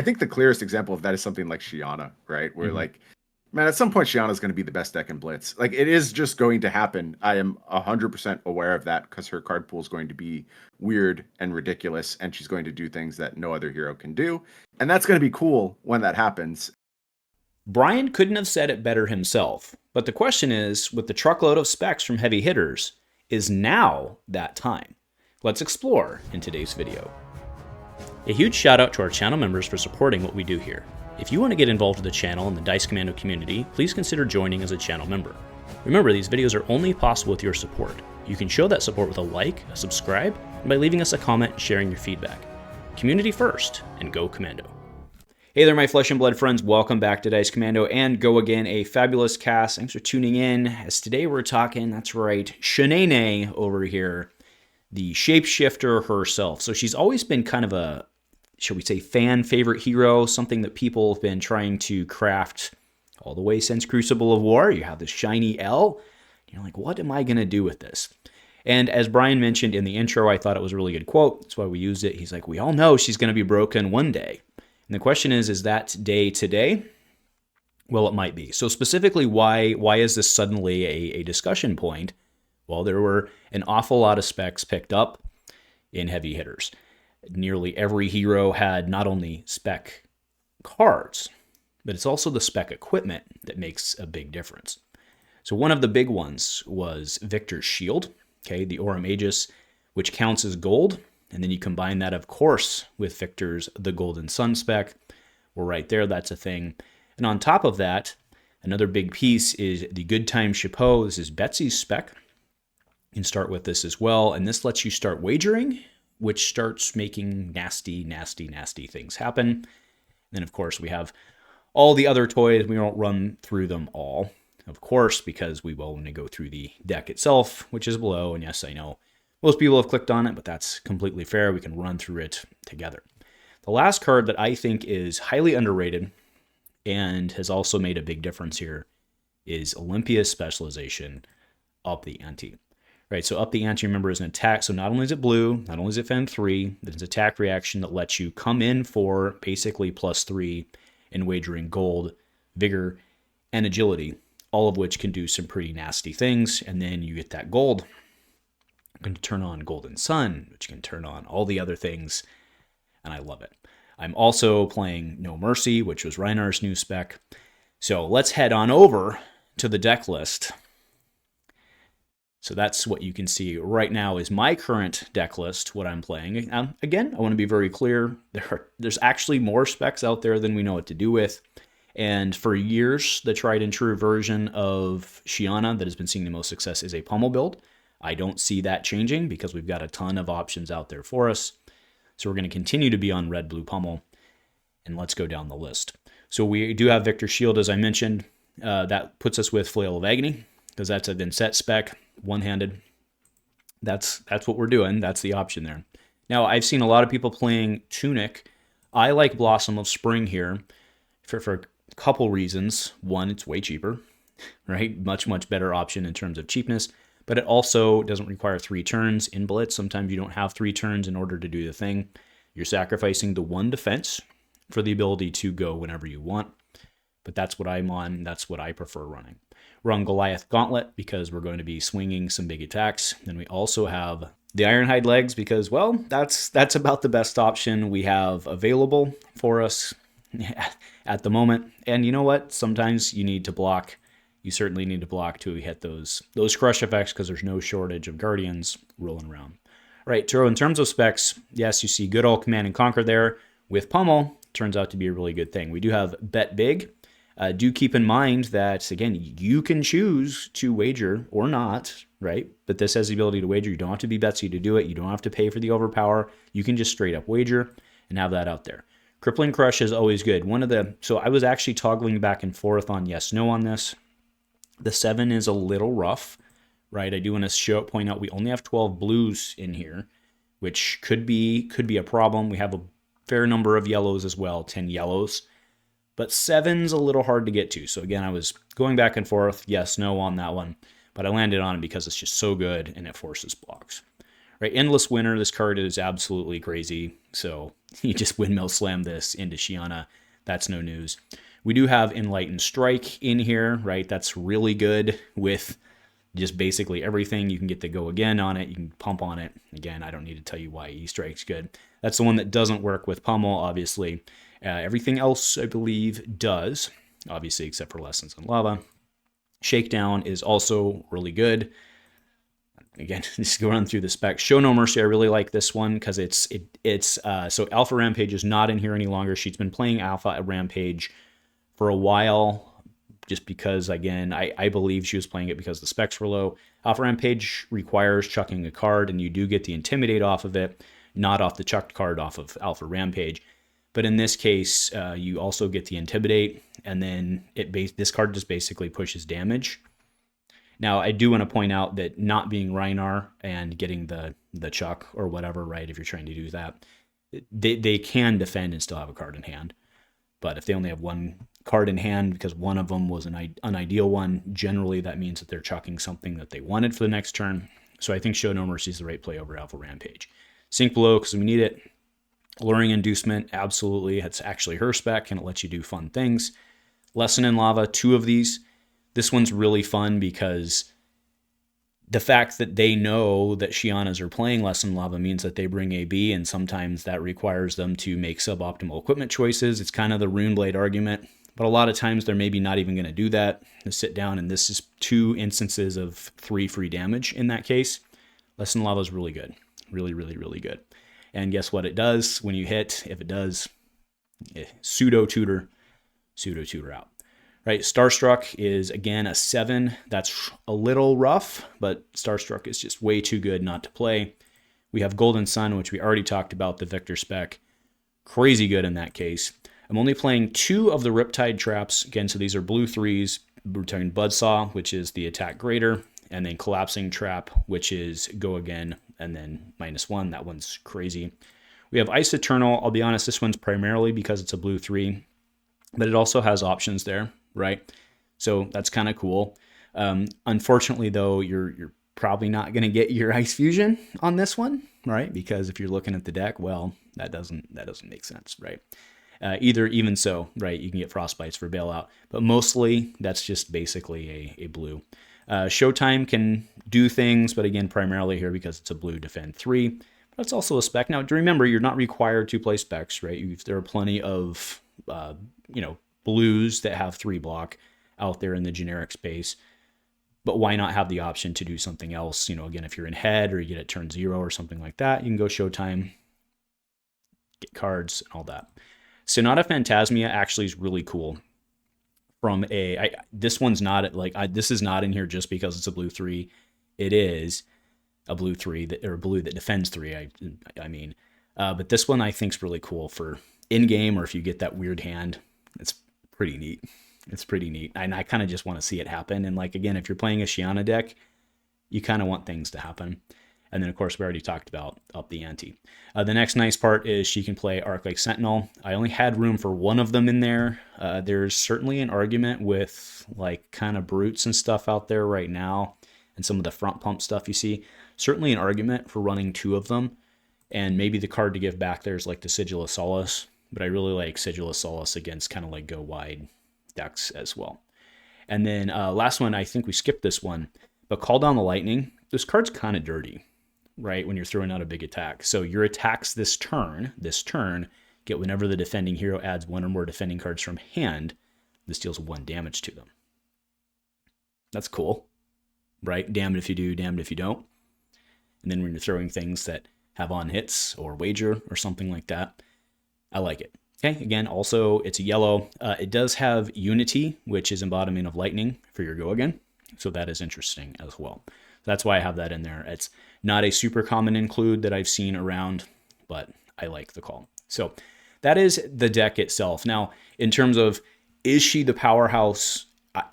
I think the clearest example of that is something like Shiyana, right? Where Mm-hmm. like, man, at some point Shiyana is going to be the best deck in Blitz. Like it is just going to happen. I am 100% aware of that because her card pool is going to be weird and ridiculous, and she's going to do things that no other hero can do, and that's going to be cool when that happens. Brian couldn't have said it better himself. But the question is, with the truckload of specs from heavy hitters, is now that time? Let's explore in today's video. A huge shout out to our channel members for supporting what we do here. If you want to get involved with the channel and the Dice Commando community, please consider joining as a channel member. Remember, these videos are only possible with your support. You can show that support with a like, a subscribe, and by leaving us a comment and sharing your feedback. Community first, and go Commando. Hey there, my flesh and blood friends. Welcome back to Dice Commando and go again, a fabulous cast. Thanks for tuning in. As today we're talking, that's right, Chane over here, the Shapeshifter herself. So she's always been kind of a, shall we say, fan favorite hero, something that people have been trying to craft all the way since Crucible of War. You have this shiny L. You're like, what am I going to do with this? And as Brian mentioned in the intro, I thought it was a really good quote. That's why we used it. He's like, we all know she's going to be broken one day. And the question is that day today? Well, it might be. So specifically, why is this suddenly a discussion point? Well, there were an awful lot of specs picked up in heavy hitters. Nearly every hero had not only spec cards, but it's also the spec equipment that makes a big difference. So one of the big ones was Victor's Shield, okay, the Aura Magus, which counts as gold. And then you combine that, of course, with Victor's The Golden Sun spec. Well, right there, that's a thing. And on top of that, another big piece is the Good Time Chapeau. This is Betsy's spec. You can start with this as well. And this lets you start wagering, which starts making nasty, nasty, nasty things happen. And then, of course, we have all the other toys. We won't run through them all, of course, because we will when we go through the deck itself, which is below. And yes, I know most people have clicked on it, but that's completely fair. We can run through it together. The last card that I think is highly underrated and has also made a big difference here is Olympia's specialization, Up the Ante. Right, so Up the Ante, remember, is an attack. So not only is it blue, not only is it Fen 3, it's an attack reaction that lets you come in for basically +3 in wagering gold, vigor, and agility, all of which can do some pretty nasty things. And then you get that gold. Going to turn on Golden Sun, which can turn on all the other things, and I love it. I'm also playing No Mercy, which was Rhinar's new spec. So let's head on over to the deck list. So that's what you can see right now is my current deck list, what I'm playing. Again, I want to be very clear. There's actually more specs out there than we know what to do with. And for years, the tried and true version of Shiyana that has been seeing the most success is a pummel build. I don't see that changing because we've got a ton of options out there for us. So we're going to continue to be on red, blue pummel. And let's go down the list. So we do have Victor's Shield, as I mentioned. That puts us with Flail of Agony because that's a then set spec, one-handed. That's what we're doing. That's the option there. Now, I've seen a lot of people playing Tunic. I like Blossom of Spring here for a couple reasons. One, it's way cheaper, right? Much, much better option in terms of cheapness. But it also doesn't require 3 turns in Blitz. Sometimes you don't have 3 turns in order to do the thing. You're sacrificing the 1 defense for the ability to go whenever you want. But that's what I'm on. That's what I prefer running. We're on Goliath Gauntlet because we're going to be swinging some big attacks. Then we also have the Ironhide Legs because, well, that's about the best option we have available for us at the moment. And you know what? Sometimes you need to block. You certainly need to block to hit those crush effects because there's no shortage of Guardians rolling around. All right, so in terms of specs, yes, you see good old Command and Conquer there with Pummel. Turns out to be a really good thing. We do have Bet Big. Do keep in mind that, again, you can choose to wager or not, right? But this has the ability to wager. You don't have to be Betsy to do it. You don't have to pay for the overpower. You can just straight up wager and have that out there. Crippling Crush is always good. So I was actually toggling back and forth on yes, no on this. The 7 is a little rough, right? I do want to point out we only have 12 blues in here, which could be a problem. We have a fair number of yellows as well, 10 yellows. But 7's a little hard to get to. So again, I was going back and forth, yes, no on that one. But I landed on it because it's just so good and it forces blocks. Right, Endless Winter, this card is absolutely crazy. So you just windmill slam this into Shiyana. That's no news. We do have Enlightened Strike in here, right? That's really good with just basically everything. You can get the go again on it. You can pump on it. Again, I don't need to tell you why E-Strike's good. That's the one that doesn't work with Pummel, obviously. Everything else, I believe, does, obviously, except for Lessons in Lava. Shakedown is also really good. Again, just go run through the specs. Show No Mercy, I really like this one because so Alpha Rampage is not in here any longer. She's been playing Alpha Rampage for a while, just because, again, I believe she was playing it because the specs were low. Alpha Rampage requires chucking a card, and you do get the Intimidate off of it, not off the chucked card off of Alpha Rampage. But in this case, you also get the Intimidate, and then this card just basically pushes damage. Now, I do want to point out that not being Rhinar and getting the chuck or whatever, right, if you're trying to do that, they can defend and still have a card in hand. But if they only have one card in hand because one of them was an unideal one, generally that means that they're chucking something that they wanted for the next turn. So I think Show No Mercy is the right play over Alpha Rampage. Sink Below because we need it. Alluring Inducement, absolutely. It's actually her spec and it lets you do fun things. Lesson in Lava, 2 of these. This one's really fun because the fact that they know that Shiyanas are playing Lesson in Lava means that they bring AB, and sometimes that requires them to make suboptimal equipment choices. It's kind of the Runeblade argument, but a lot of times they're maybe not even going to do that. They sit down, and this is 2 instances of 3 free damage in that case. Lesson in Lava is really good. Really, really, really good. And guess what it does when you hit? If it does, pseudo-tutor out. Right, Starstruck is, again, a 7. That's a little rough, but Starstruck is just way too good not to play. We have Golden Sun, which we already talked about, the Victor spec. Crazy good in that case. I'm only playing 2 of the Riptide traps. Again, so these are blue 3s. We're talking Buzzsaw, which is the attack greater, and then Collapsing Trap, which is go again, and then -1. That one's crazy. We have Ice Eternal. I'll be honest, this one's primarily because it's a blue 3, but it also has options there. Right, so that's kind of cool. Unfortunately, though, you're probably not going to get your Ice Fusion on this one, right? Because if you're looking at the deck, well, that doesn't make sense, right? Even so, right, you can get Frostbites for bailout, but mostly that's just basically a blue. Showtime can do things, but again, primarily here because it's a blue defend 3. But it's also a spec. Now, to remember, you're not required to play specs, right? There are plenty of blues that have 3 block out there in the generic space, but why not have the option to do something else? Again, if you're in head or you get it turn 0 or something like that, you can go Showtime, get cards and all that. Sonata Phantasmia actually is really cool. This one's not this is not in here just because it's a blue 3. It is a blue 3 or a blue that defends 3. But this one I think is really cool for in game, or if you get that weird hand. It's pretty neat. It's pretty neat. And I kind of just want to see it happen. And again, if you're playing a Shiyana deck, you kind of want things to happen. And then, of course, we already talked about up the ante. The next nice part is she can play Arclight Sentinel. I only had room for 1 of them in there. There's certainly an argument with kind of brutes and stuff out there right now, and some of the front pump stuff you see. Certainly an argument for running 2 of them. And maybe the card to give back there is the Sigil of Solace. But I really like Sigil of Solace against kind of go wide decks as well. And then last one, I think we skipped this one, but Call Down the Lightning. This card's kind of dirty, right, when you're throwing out a big attack. So your attacks this turn, get whenever the defending hero adds 1 or more defending cards from hand, this deals 1 damage to them. That's cool, right? Damned if you do, damned if you don't. And then when you're throwing things that have on hits or wager or something like that, I like it. Okay, again, also, it's a yellow. It does have Unity, which is embodiment of lightning for your go again. So that is interesting as well. That's why I have that in there. It's not a super common include that I've seen around, but I like the call. So that is the deck itself. Now, in terms of, is she the powerhouse?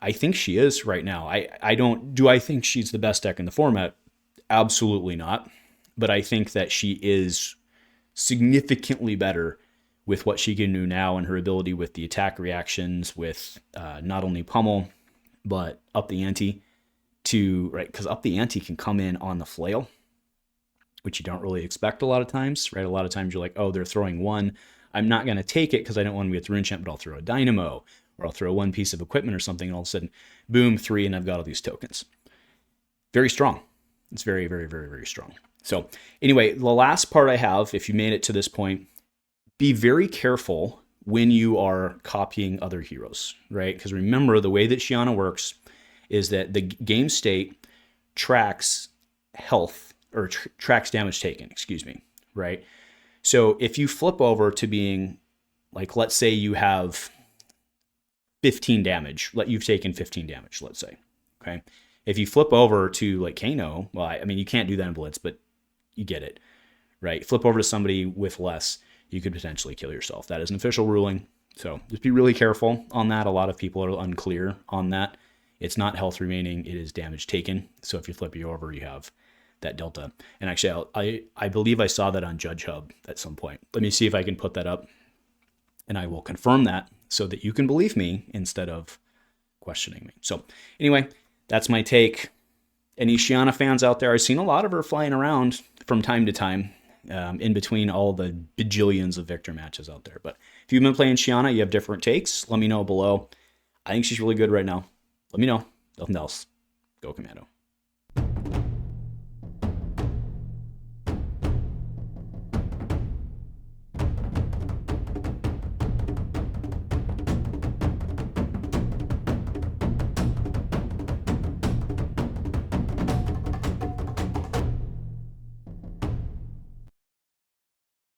I think she is right now. Do I think she's the best deck in the format? Absolutely not. But I think that she is significantly better with what she can do now and her ability with the attack reactions with not only Pummel, but up the ante because up the ante can come in on the flail, which you don't really expect a lot of times, right? A lot of times you're like, oh, they're throwing one. I'm not going to take it because I don't want to be with Rune Champ, but I'll throw a Dynamo, or I'll throw one piece of equipment or something, and all of a sudden, boom, 3, and I've got all these tokens. Very strong. It's very, very, very, very strong. So anyway, the last part I have, if you made it to this point, be very careful when you are copying other heroes, right? Because remember, the way that Shiyana works is that the game state tracks health, or tracks damage taken, right? So if you flip over to being, like, let's say you have 15 damage, you've taken 15 damage, let's say, okay? If you flip over to like Kano, well, I mean, you can't do that in Blitz, but you get it, right? Flip over to somebody with less, you could potentially kill yourself. That is an official ruling. So just be really careful on that. A lot of people are unclear on that. It's not health remaining, it is damage taken. So if you flip you over, you have that delta. And actually, I believe I saw that on Judge Hub at some point. Let me see if I can put that up, and I will confirm that so that you can believe me instead of questioning me. So anyway, that's my take. Any Shiyana fans out there? I've seen a lot of her flying around from time to time in between all the bajillions of Victor matches out there. But if you've been playing Shiyana, you have different takes, let me know below. I think she's really good right now. Let me know. Nothing else. Go Commando.